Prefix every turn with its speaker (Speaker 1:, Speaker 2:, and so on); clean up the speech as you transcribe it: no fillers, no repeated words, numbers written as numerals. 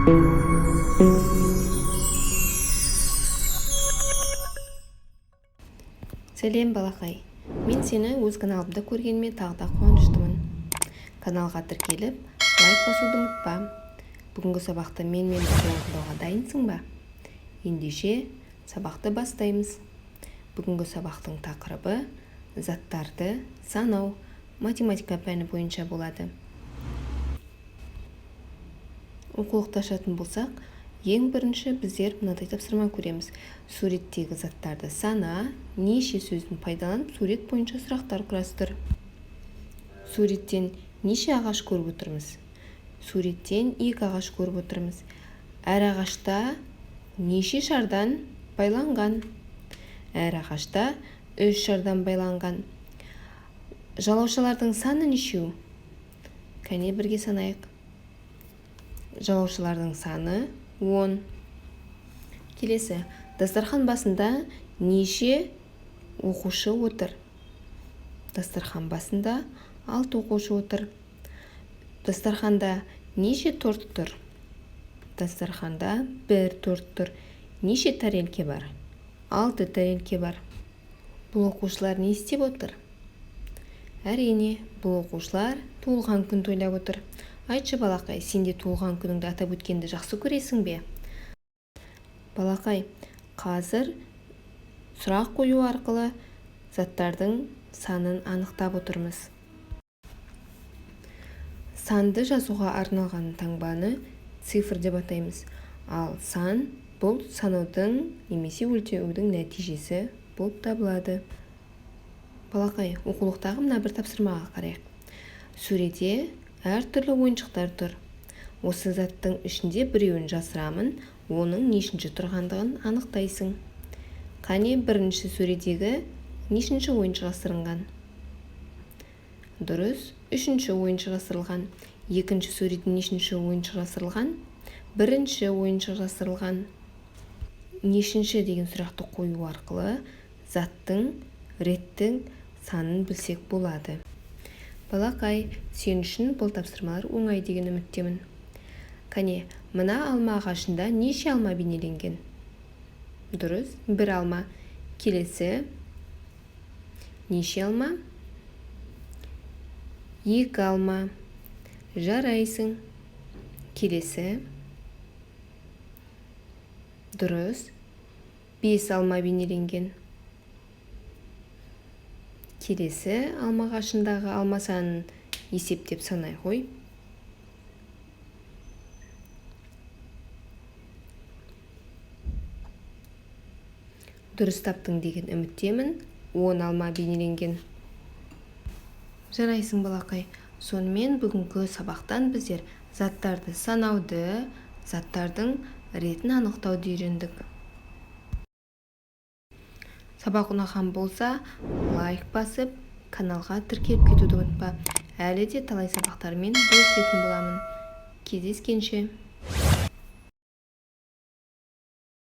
Speaker 1: Сәлем балақай, мен сені өз каналымда көргеніме тағы да қуаныштымын. Каналға тіркеліп, лайк басуды ұмытпа. Бүгінгі сабақты менімен бірге оқуға дайынсың ба? Ендеше сабақты бастаймыз. Бүгінгі сабақтың тақырыбы заттарды санау, математика пәні бойынша болады. Оқулықты ашатын болсақ, ең бірінші біздер мынадай тапсырма көреміз. Суреттегі заттарды сана, неше сөзін пайдаланып, сурет бойынша сұрақтар құрастыр. Суреттен неше ағаш көріп отырмыз? Суреттен 2 ағаш көріп отырмыз. Әр ағашта неше шардан байланған? Әр ағашта 3 шардан байланған. Жалаушалардың саны нешеу? Кәне бірге санайық. Жалаушалардың саны 10. Келесі, дастархан басында неше оқушы отыр? Дастархан басында 6 оқушы отыр. Дастарханда неше торт тұр? Дастарханда 1 торт тұр. Неше тәрелке бар? 6 тәрелке бар. Бұл оқушылар не істеп отыр? Әрине, бұл оқушылар туылған күн тойлап отыр. Айтшы балақай, сен де туылған күніңді атап өткенді жақсы көресің бе? Балақай, қазір сұрақ қою арқылы заттардың санын анықтап отырмыз. Санды жазуға арналған таңбаны цифр деп атаймыз. Ал сан бұл санаудың немесе өлшеудің нәтижесі болып табылады. Балақай, оқулықтағы мына бір тапсырмаға қарайық. Сөреде әртүрлі ойыншықтар тұр. Осы заттың ішінде біреуін жасырамын, оның нешінші тұрғандығын анықтайсың. Қане бірінші сөредегі нешінші ойыншық жасырынған? Дұрыс, 3-ші ойыншық жасырылған. Екінші сөреде нешінші ойыншық жасырылған? 1-ші ойыншық жасырылған. Нешінші деген сұрақты қою арқылы заттың реттің санын білсек болады. Балақай, сен үшін бұл тапсырмалар оңай деген үміттемін. Кәне, мына алма ағашында неше алма бейнеленген? Дұрыс, 1 алма. Келесі, неше алма? 2 алма. Жарайсың. Келесі, дұрыс, 5 алма бейнеленген. Келесі, алма ағашындағы алма санын есептеп санай қой. Дұрыс таптың деген үміттемін. 10 алма бейнеленген. Жарайсың балақай. Сонымен бүгінгі сабақтан біздер заттарды санауды, заттардың ретін анықтауды үйрендік. Сабақ ұнаған болса, лайк басып, каналға тіркеліп кетуді ұмытпа. Әлі де талай сабақтармен бөлісетін боламын. Кездескенше.